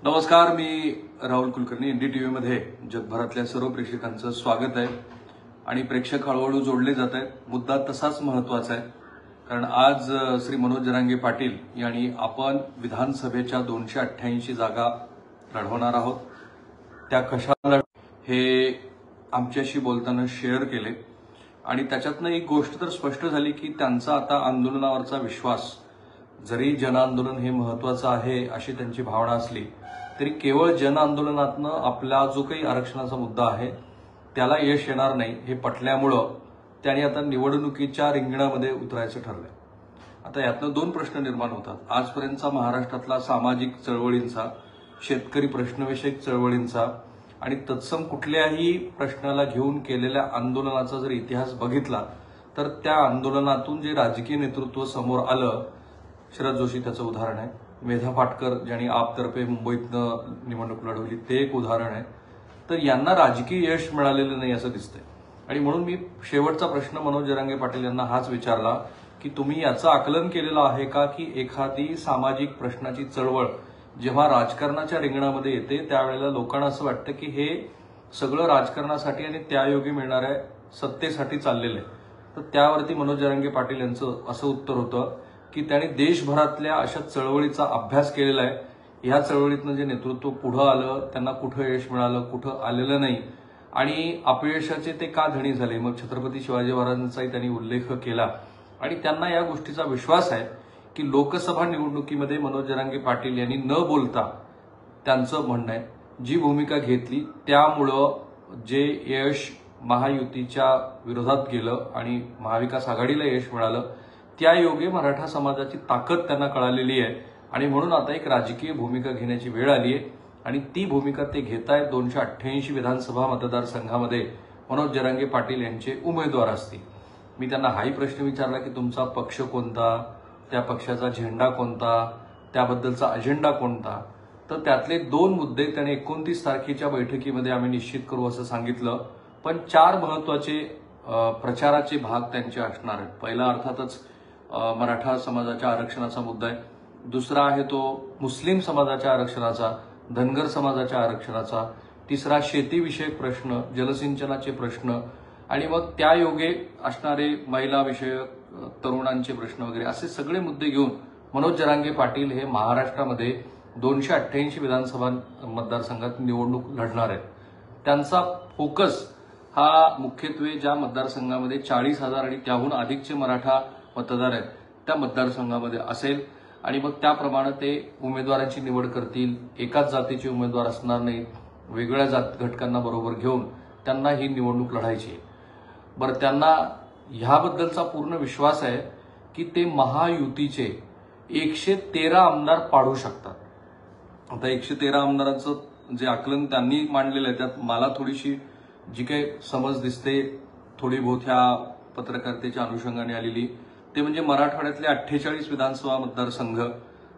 नमस्कार, मी राहुल कुलकर्णी. एनडीटीव्ही मध्ये जगभरातल्या सर्व प्रेक्षकांचं स्वागत आहे. आणि प्रेक्षक हळूहळू जोडले जात आहेत. मुद्दा तसाच महत्वाचा आहे, कारण आज श्री मनोज जरांगे पाटील यांनी आपण विधानसभेच्या 288 जागा लढवणार आहोत. त्या कशा हे आमच्याशी बोलताना शेअर केले आणि त्याच्यातनं एक गोष्ट तर स्पष्ट झाली की त्यांचा आता आंदोलनावरचा विश्वास, जरी जन आंदोलन हे महत्वाचं आहे अशी त्यांची भावना असली तरी केवळ जन आंदोलनातनं आपला जो काही आरक्षणाचा मुद्दा आहे त्याला यश येणार नाही हे पटल्यामुळं त्यांनी आता निवडणुकीच्या रिंगणामध्ये उतरायचं ठरलंय. आता यातनं दोन प्रश्न निर्माण होतात. आजपर्यंतचा महाराष्ट्रातला सामाजिक चळवळींचा, शेतकरी प्रश्नविषयक चळवळींचा आणि तत्सम कुठल्याही प्रश्नाला घेऊन केलेल्या आंदोलनाचा जर इतिहास बघितला तर त्या आंदोलनातून जे राजकीय नेतृत्व समोर आलं, शरद जोशी त्याचं उदाहरण आहे. मेधा पाटकर ज्यांनी आपतर्फे मुंबईतनं निवडणूक लढवली ते एक उदाहरण आहे. तर यांना राजकीय यश मिळालेलं नाही असं दिसतंय. आणि म्हणून मी शेवटचा प्रश्न मनोज जरांगे पाटील यांना हाच विचारला की तुम्ही याचं आकलन केलेलं आहे का की एखादी सामाजिक प्रश्नाची चळवळ जेव्हा राजकारणाच्या रिंगणामध्ये येते त्यावेळेला लोकांना असं वाटतं की हे सगळं राजकारणासाठी आणि त्यायोगे मिळणाऱ्या सत्तेसाठी चाललेलं आहे. तर त्यावरती मनोज जरांगे पाटील यांचं असं उत्तर होतं की त्यांनी देशभरातल्या अशा चळवळीचा अभ्यास केलेला आहे. ह्या चळवळीतनं जे नेतृत्व पुढं आलं त्यांना कुठं यश मिळालं, कुठं आलेलं नाही आणि अपयशाचे ते का धणी झाले. मग छत्रपती शिवाजी महाराजांचाही त्यांनी उल्लेख केला आणि त्यांना या गोष्टीचा विश्वास आहे की लोकसभा निवडणुकीमध्ये मनोज जरांगे पाटील यांनी न बोलता त्यांचं म्हणणं आहे जी भूमिका घेतली त्यामुळं जे यश महायुतीच्या विरोधात गेलं आणि महाविकास आघाडीला यश मिळालं त्या योगे मराठा समाजाची ताकद त्यांना कळालेली आहे आणि म्हणून आता एक राजकीय भूमिका घेण्याची वेळ आली आहे आणि ती भूमिका ते घेत आहेत. 288 विधानसभा मतदारसंघामध्ये मनोज जरांगे पाटील यांचे उमेदवार असतील. मी त्यांना हाही प्रश्न विचारला की तुमचा पक्ष कोणता, त्या पक्षाचा झेंडा कोणता, त्याबद्दलचा अजेंडा कोणता. तर त्यातले दोन मुद्दे त्याने 29 तारखेच्या बैठकीमध्ये आम्ही निश्चित करू असं सांगितलं. पण 4 महत्वाचे प्रचाराचे भाग त्यांचे असणार आहेत. पहिला अर्थातच मराठा समाजाच्या आरक्षणाचा मुद्दा आहे. दुसरा आहे तो मुस्लिम समाजाच्या आरक्षणाचा, धनगर समाजाच्या आरक्षणाचा. तिसरा शेतीविषयक प्रश्न, जलसिंचनाचे प्रश्न आणि मग त्या योगे असणारे महिला विषयक, तरुणांचे प्रश्न वगैरे असे सगळे मुद्दे घेऊन मनोज जरांगे पाटील हे महाराष्ट्रामध्ये 288 विधानसभा मतदारसंघात निवडणूक लढणार आहेत. त्यांचा फोकस हा मुख्यत्वे ज्या मतदारसंघामध्ये 40,000 आणि त्याहून अधिकचे मराठा मतदार आहेत त्या मतदारसंघामध्ये असेल आणि मग त्याप्रमाणे ते उमेदवारांची निवड करतील. एकाच जातीचे उमेदवार असणार नाहीत, वेगळ्या जात घटकांना बरोबर घेऊन त्यांना ही निवडणूक लढायची आहे. बरं, त्यांना ह्याबद्दलचा पूर्ण विश्वास आहे की ते महायुतीचे 113 आमदार पाडू शकतात. आता 113 आमदारांचं जे आकलन त्यांनी मांडलेलं आहे त्यात मला थोडीशी जी काही समज दिसते, थोडी बहुत ह्या पत्रकारितेच्या अनुषंगाने आलेली, ते म्हणजे मराठवाड्यातले 48 विधानसभा मतदारसंघ,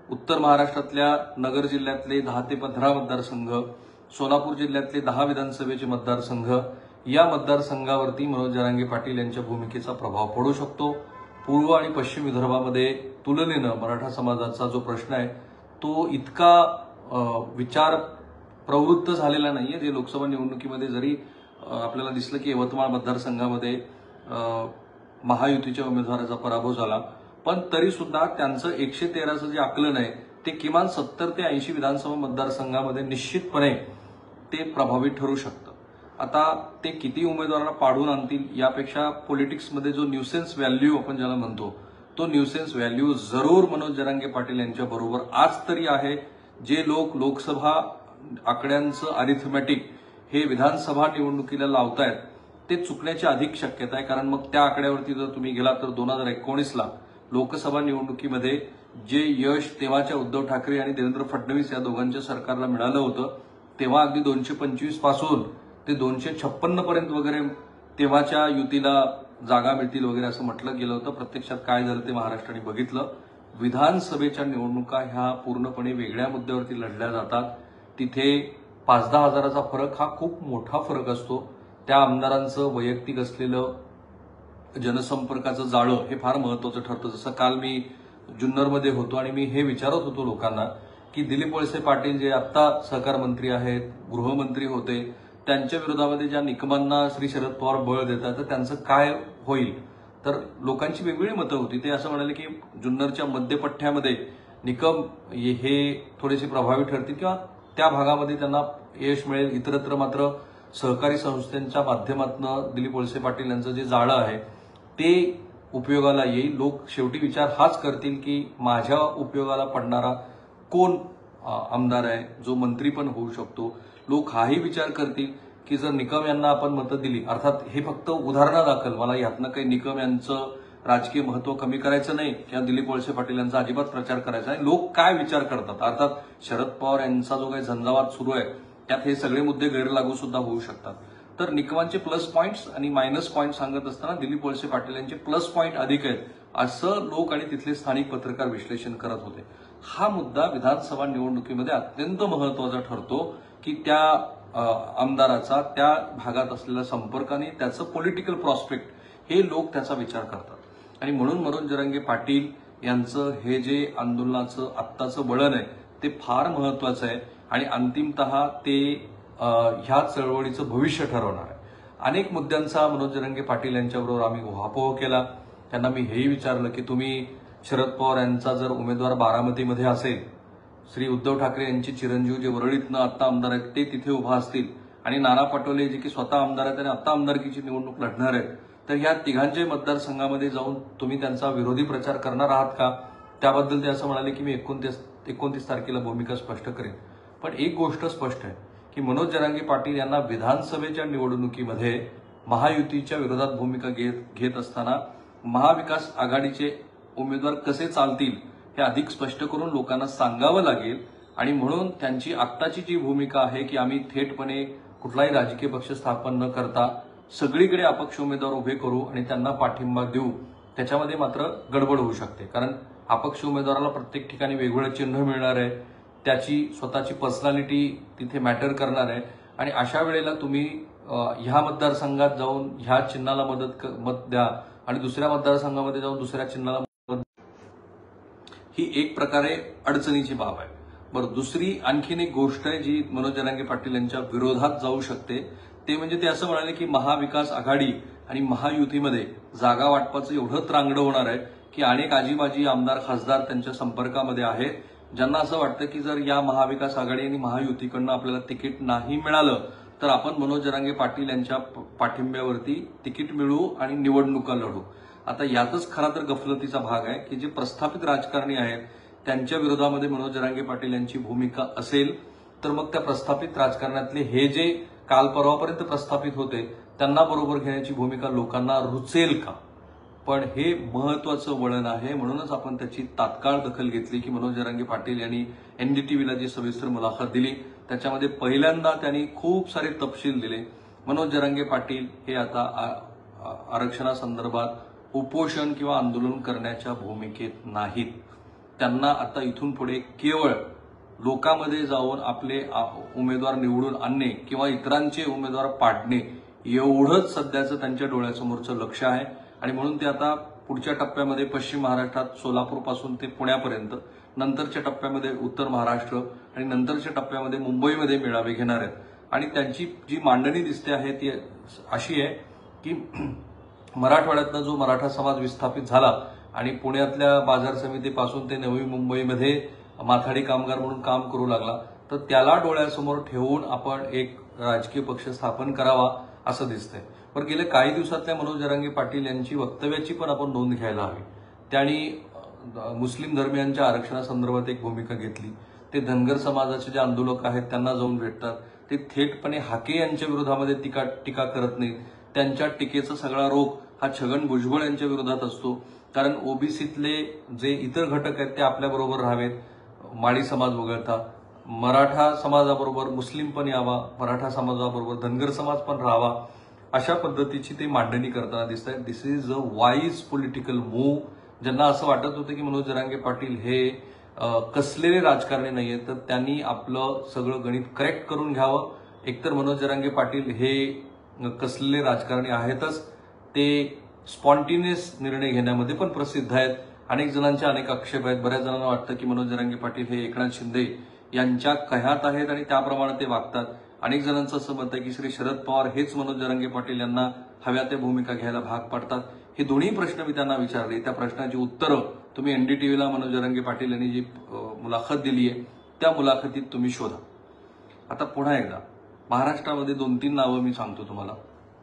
उत्तर महाराष्ट्रातल्या नगर जिल्ह्यातले 10 ते 15 मतदारसंघ, सोलापूर जिल्ह्यातले 10 विधानसभेचे मतदारसंघ, या मतदारसंघावरती मनोज जरांगे पाटील यांच्या भूमिकेचा प्रभाव पडू शकतो. पूर्व आणि पश्चिम विदर्भामध्ये तुलनेनं मराठा समाजाचा जो प्रश्न आहे तो इतका विचार प्रवृत्त झालेला नाहीये. जे लोकसभा निवडणुकीमध्ये जरी आपल्याला दिसलं की यवतमाळ मतदारसंघामध्ये महायुतीच्या उमेदवाराचा पराभव झाला, पण तरी सुद्धा त्यांचं 113चं जे आकलन आहे ते किमान 70 ते 80 विधानसभा मतदारसंघामध्ये निश्चितपणे ते प्रभावी ठरू शकतं. आता ते किती उमेदवारांना पाडून आणतील यापेक्षा पॉलिटिक्समध्ये जो न्यूसेन्स व्हॅल्यू आपण ज्याला म्हणतो तो न्यूसेन्स व्हॅल्यू जरूर मनोज जरांगे पाटील यांच्या बरोबर आज तरी आहे. जे लोक लोकसभा आकड्यांचं अरिथमॅटिक हे विधानसभा निवडणुकीला लावतायत ते चुकण्याची अधिक शक्यता आहे. कारण मग त्या आकड्यावरती जर तुम्ही गेलात तर 2019ला लोकसभा निवडणुकीमध्ये जे यश तेव्हाच्या उद्धव ठाकरे आणि देवेंद्र फडणवीस या दोघांच्या सरकारला मिळालं होतं तेव्हा अगदी 225 पासून ते 256 पर्यंत वगैरे तेव्हाच्या युतीला जागा मिळतील वगैरे असं म्हटलं गेलं होतं. प्रत्यक्षात काय झालं ते महाराष्ट्राने बघितलं. विधानसभेच्या निवडणुका ह्या पूर्णपणे वेगळ्या मुद्द्यावरती लढल्या जातात. तिथे 5-10 हजाराचा फरक हा खूप मोठा फरक असतो. त्या आमदारांचं वैयक्तिक असलेलं जनसंपर्काचं जाळं हे फार महत्वाचं ठरतं. जसं काल मी जुन्नरमध्ये होतो आणि मी हे विचारत होतो लोकांना की दिलीप वळसे पाटील जे आता सहकार मंत्री आहेत, गृहमंत्री होते, त्यांच्या विरोधामध्ये ज्या निकमांना श्री शरद पवार बळ देतात तर त्यांचं काय होईल. तर लोकांची वेगवेगळी मतं होती. ते असं म्हणाले की जुन्नरच्या मध्यपठ्ठ्यामध्ये निकम हे थोडेसे प्रभावी ठरतील किंवा त्या भागामध्ये त्यांना यश मिळेल. इतरत्र मात्र सहकारी संस्थांच्या माध्यमातून दिलीप वळसे पाटील यांचं जे जाळं आहे ते उपयोगाला येईल. लोक शेवटी विचार हाच करतील की माझ्या उपयोगाला पडणारा कोण आमदार आहे, जो मंत्री पण होऊ शकतो. लोक हाही विचार करतील की जर निकम यांना आपण मतं दिली, अर्थात हे फक्त उदाहरणादाखल, मला यातनं काही निकम यांचं राजकीय महत्व कमी करायचं नाही किंवा दिलीप वळसे पाटील यांचा अजिबात प्रचार करायचा नाही. लोक काय विचार करतात, अर्थात शरद पवार यांचा जो काही झंझावात सुरू आहे त्यात हे सगळे मुद्दे गैरलागू सुद्धा होऊ शकतात. तर निकमांचे प्लस पॉइंट्स आणि मायनस पॉइंट सांगत असताना दिलीप वळसे पाटील यांचे प्लस पॉइंट अधिक आहेत असं लोक आणि तिथले स्थानिक पत्रकार विश्लेषण करत होते. हा मुद्दा विधानसभा निवडणुकीमध्ये अत्यंत महत्वाचा ठरतो की त्या आमदाराचा त्या भागात असलेला संपर्क आणि त्याचं पॉलिटिकल प्रॉस्पेक्ट हे लोक त्याचा विचार करतात. आणि म्हणून मनोज जरांगे पाटील यांचं हे जे आंदोलनाचं आत्ताचं वळण आहे ते फार महत्वाचं आहे आणि अंतिमतः ते ह्या चळवळीचं भविष्य ठरवणार आहे. अनेक मुद्द्यांचा मनोज जरांगे पाटील यांच्याबरोबर आम्ही उहापोह केला. त्यांना मी हेही विचारलं की तुम्ही शरद पवार यांचा जर उमेदवार बारामतीमध्ये असेल, श्री उद्धव ठाकरे यांचे चिरंजीव जे वरळीतनं आत्ता आमदार आहेत ते तिथे उभा असतील आणि नाना पटोले जे की स्वतः आमदार आहेत आणि आत्ता आमदारकीची निवडणूक लढणार आहेत, तर या तिघांच्या मतदारसंघामध्ये जाऊन तुम्ही त्यांचा विरोधी प्रचार करणार आहात का. त्याबद्दल ते असं म्हणाले की मी 29 तारखेला भूमिका स्पष्ट करेन. पण एक गोष्ट स्पष्ट आहे की मनोज जरांगे पाटील यांना विधानसभेच्या निवडणुकीमध्ये महायुतीच्या विरोधात भूमिका घेत असताना महाविकास आघाडीचे उमेदवार कसे चालतील हे अधिक स्पष्ट करून लोकांना सांगावं लागेल. आणि म्हणून त्यांची आत्ताची जी भूमिका आहे की आम्ही थेटपणे कुठलाही राजकीय पक्ष स्थापन न करता सगळीकडे अपक्ष उमेदवार उभे करू आणि त्यांना पाठिंबा देऊ, त्याच्यामध्ये मात्र गडबड होऊ शकते. कारण अपक्ष उमेदवाराला प्रत्येक ठिकाणी वेगवेगळं चिन्ह मिळणार आहे, त्याची स्वतःची पर्सनॅलिटी तिथे मॅटर करणार आहे आणि अशा वेळेला तुम्ही ह्या मतदारसंघात जाऊन ह्या चिन्हाला मत द्या आणि दुसऱ्या मतदारसंघामध्ये जाऊन दुसऱ्या चिन्हाला मत, ही एक प्रकारे अडचणीची बाब आहे. बरं, दुसरी आणखीन एक गोष्ट आहे जी मनोज जरांगे पाटील यांच्या विरोधात जाऊ शकते, ते म्हणजे ते असं म्हणाले की महाविकास आघाडी आणि महायुतीमध्ये जागा वाटपाचं एवढं त्रांगडं होणार आहे की अनेक आजीबाजी आमदार खासदार त्यांच्या संपर्कामध्ये आहेत, ज्यांना असं वाटतं की जर या महाविकास आघाडी आणि महायुतीकडनं आपल्याला तिकीट नाही मिळालं तर आपण मनोज जरांगे पाटील यांच्या पाठिंब्यावरती तिकीट मिळवू आणि निवडणुका लढू. आता यातच खरा तर गफलतीचा भाग आहे की जे प्रस्थापित राजकारणी आहेत त्यांच्या विरोधामध्ये मनोज जरांगे पाटील यांची भूमिका असेल तर मग त्या प्रस्थापित राजकारणातले हे जे काल परवापर्यंत प्रस्थापित होते त्यांना बरोबर घेण्याची भूमिका लोकांना रुचेल का. पण हे महत्वाचं वळण आहे. म्हणूनच आपण त्याची तात्काळ दखल घेतली की मनोज जरांगे पाटील यांनी NDTVला जी सविस्तर मुलाखत दिली त्याच्यामध्ये पहिल्यांदा त्यांनी खूप सारे तपशील दिले. मनोज जरांगे पाटील हे आता आरक्षणासंदर्भात उपोषण किंवा आंदोलन करण्याच्या भूमिकेत नाहीत. त्यांना आता इथून पुढे केवळ लोकांमध्ये जाऊन आपले उमेदवार निवडून आणणे किंवा इतरांचे उमेदवार पाडणे एवढंच सध्याचं त्यांच्या डोळ्यासमोरचं लक्ष आहे. आणि म्हणून ते आता पुढच्या टप्प्यामध्ये पश्चिम महाराष्ट्रात सोलापूरपासून ते पुण्यापर्यंत, नंतरच्या टप्प्यामध्ये उत्तर महाराष्ट्र आणि नंतरच्या टप्प्यामध्ये मुंबईमध्ये मेळावे घेणार आहेत. आणि त्यांची जी मांडणी दिसते आहे ती अशी आहे की मराठवाड्यातनं जो मराठा समाज विस्थापित झाला आणि पुण्यातल्या बाजार समितीपासून ते नवी मुंबईमध्ये माथाडी कामगार म्हणून काम करू लागला, तर त्याला डोळ्यासमोर ठेवून आपण एक राजकीय पक्ष स्थापन करावा असं दिसतंय. पण गेल्या काही दिवसातल्या मनोज जरांगे पाटील यांची वक्तव्याची पण आपण नोंद घ्यायला हवी. त्यांनी मुस्लिम धर्मियांच्या आरक्षणासंदर्भात एक भूमिका घेतली. ते धनगर समाजाचे जे आंदोलक आहेत त्यांना जाऊन भेटतात. ते थेटपणे हाके यांच्या विरोधामध्ये टीका करत नाहीत. त्यांच्या टीकेचा सगळा रोख हा छगन भुजबळ यांच्या विरोधात असतो. कारण ओबीसीतले जे इतर घटक आहेत ते आपल्याबरोबर राहावेत, माळी समाज वगळता. मराठा समाजाबरोबर मुस्लिम पण यावा, मराठा समाजाबरोबर धनगर समाज पण राहावा, अशा पद्धतीची ते मांडणी करताना दिसत आहेत. This is a wise political move. ज्यांना असं वाटत होतं की मनोज जरांगे पाटील हे कसलेले राजकारणी नाहीये, तर त्यांनी आपलं सगळं गणित करेक्ट करून घ्यावं. एकतर मनोज जरांगे पाटील हे कसलेले राजकारणी आहेतच, ते स्पॉन्टिनियस निर्णय घेण्यामध्ये पण प्रसिद्ध आहेत अनेक जणांचे अनेक आक्षेप आहेत. बऱ्याच जणांना वाटतं की मनोज जरांगे पाटील हे एकनाथ शिंदे यांच्या कह्यात आहेत आणि त्याप्रमाणे ते वागतात. अनेक जणांचं असं मत आहे की श्री शरद पवार हेच मनोज जरांगे पाटील यांना हव्या त्या भूमिका घ्यायला भाग पाडतात. हे दोन्ही प्रश्न मी त्यांना विचारले. त्या प्रश्नाची उत्तरं तुम्ही एनडीटीव्हीला मनोज जरांगे पाटील यांनी जी मुलाखत दिली आहे त्या मुलाखतीत तुम्ही शोधा. आता पुन्हा एकदा महाराष्ट्रामध्ये 2-3 नावं मी सांगतो तुम्हाला.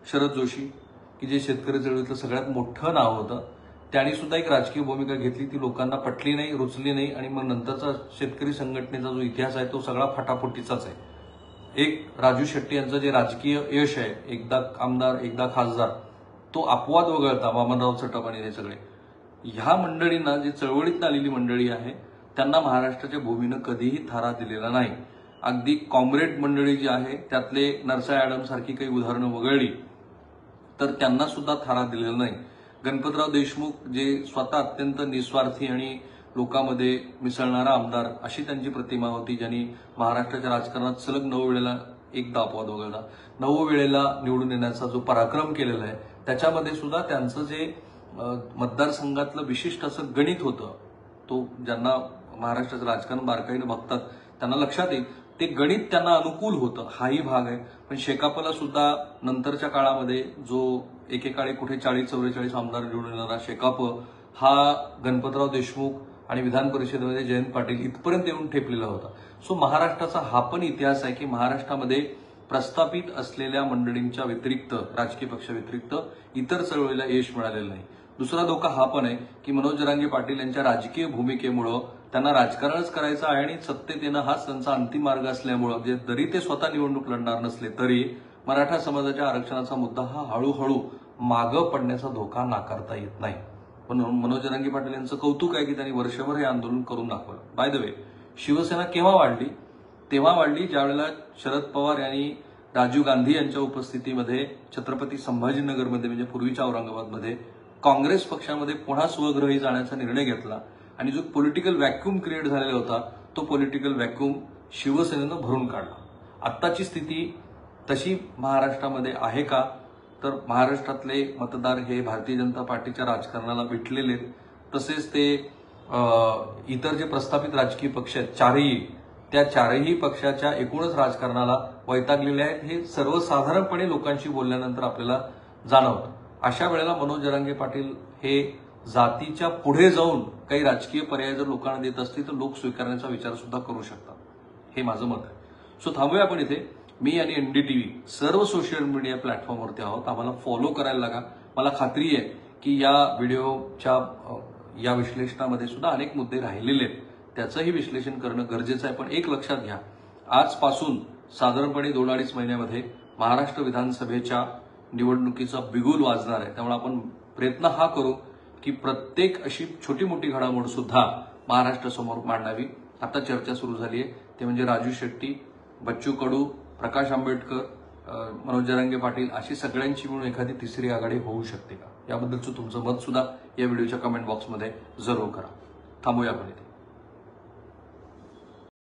शरद जोशी की जे शेतकरी चळवळीतलं सगळ्यात मोठं नाव होतं, त्यांनी सुद्धा एक राजकीय भूमिका घेतली. ती लोकांना पटली नाही, रुचली नाही आणि मग नंतरचा शेतकरी संघटनेचा जो इतिहास आहे तो सगळा फटाफटीचाच आहे. एक राजू शेट्टी यांचं जे राजकीय यश आहे, एकदा आमदार एकदा खासदार, तो अपवाद वगळता वामनराव चटप आणि हे सगळे ह्या मंडळींना, जी चळवळीत आलेली मंडळी आहे त्यांना महाराष्ट्राच्या भूमीनं कधीही थारा दिलेला नाही. अगदी कॉम्रेड मंडळी जी आहे त्यातले नरसाळ ॲडम सारखी काही उदाहरणं वगळली तर त्यांना सुद्धा थारा दिलेला नाही. गणपतराव देशमुख जे स्वतः अत्यंत निस्वार्थी आणि लोकांमध्ये मिसळणारा आमदार अशी त्यांची प्रतिमा होती, ज्यांनी महाराष्ट्राच्या राजकारणात सलग 9 वेळेला, एकदा अपवाद वगळता 9 वेळेला निवडून येण्याचा जो पराक्रम केलेला आहे त्याच्यामध्ये सुद्धा त्यांचं जे मतदारसंघातलं विशिष्ट असं गणित होतं, तो ज्यांना महाराष्ट्राचं राजकारण बारकाईनं बघतात त्यांना लक्षात येईल, ते गणित त्यांना अनुकूल होतं. हाही भाग आहे. पण शेकापला सुद्धा नंतरच्या काळामध्ये जो एकेकाळी कुठे 40-44 आमदार निवडून येणारा शेकाप हा गणपतराव देशमुख आणि विधान परिषदेमध्ये जयंत पाटील इथपर्यंत येऊन ठेपलेला होता. सो महाराष्ट्राचा हा पण इतिहास आहे की महाराष्ट्रामध्ये प्रस्थापित असलेल्या मंडळींच्या व्यतिरिक्त, राजकीय पक्षाव्यतिरिक्त इतर चळवळीला यश मिळालेलं नाही. दुसरा धोका हा पण आहे की मनोज जरांगे पाटील यांच्या राजकीय भूमिकेमुळं त्यांना राजकारणच करायचं आहे आणि सत्तेत येणं हाच त्यांचा अंतिम मार्ग असल्यामुळं, जे जरी ते स्वतः निवडणूक लढणार नसले तरी मराठा समाजाच्या आरक्षणाचा मुद्दा हा हळूहळू मागं पडण्याचा धोका नाकारता येत नाही. पण मनोज जरांगे पाटील यांचं कौतुक आहे की त्यांनी वर्षभर हे आंदोलन करून दाखवलं. बाय द वे, शिवसेना केव्हा वाढली? तेव्हा वाढली ज्यावेळेला शरद पवार यांनी राजीव गांधी यांच्या उपस्थितीमध्ये छत्रपती संभाजीनगरमध्ये, म्हणजे पूर्वीच्या औरंगाबादमध्ये, काँग्रेस पक्षामध्ये पुन्हा स्वग्रही जाण्याचा निर्णय घेतला आणि जो पॉलिटिकल व्हॅक्यूम क्रिएट झालेला होता तो पॉलिटिकल व्हॅक्यूम शिवसेनेनं भरून काढला. आत्ताची स्थिती तशी महाराष्ट्रामध्ये आहे का? तर महाराष्ट्रातले मतदार हे भारतीय जनता पार्टीच्या राजकारणाला विटलेले आहेत. तसेच ते इतर जे प्रस्थापित राजकीय पक्ष आहेत त्या चारही पक्षाच्या एकूणच राजकारणाला वैतागलेले आहेत. हे सर्वसाधारणपणे लोकांशी बोलल्यानंतर आपल्याला जाणवतं. अशा वेळेला मनोज जरांगे पाटील हे जातीच्या पुढे जाऊन काही राजकीय पर्याय जर लोकांना देत असतील तर लोक स्वीकारण्याचा विचार सुद्धा करू शकतात. हे माझं मत आहे. सो थांबूया आपण इथे. मी आणि एनडीटीव्ही सर्व सोशल मीडिया प्लॅटफॉर्मवरती आहोत. आम्हाला फॉलो करायला लागा. मला खात्री आहे की या व्हिडिओच्या या विश्लेषणामध्ये सुद्धा अनेक मुद्दे राहिलेले आहेत, त्याचंही विश्लेषण करणं गरजेचं आहे. पण एक लक्षात घ्या, आजपासून साधारणपणे 2-2.5 महिन्यामध्ये महाराष्ट्र विधानसभेच्या निवडणुकीचा बिगुल वाजणार आहे. त्यामुळे आपण प्रयत्न हा करू की प्रत्येक अशी छोटी मोठी घडामोड सुद्धा महाराष्ट्रासमोर मांडावी. आता चर्चा सुरू झाली आहे, ते म्हणजे राजू शेट्टी, बच्चू कडू, प्रकाश आंबेडकर, मनोज जरांगे पाटील अशी सगळ्यांची मिळून एखादी तिसरी आघाडी होऊ शकते का? याबद्दलचं तुमचं मत सुद्धा या व्हिडिओच्या कमेंट बॉक्समध्ये जरूर करा. थांबूया आपण इथे.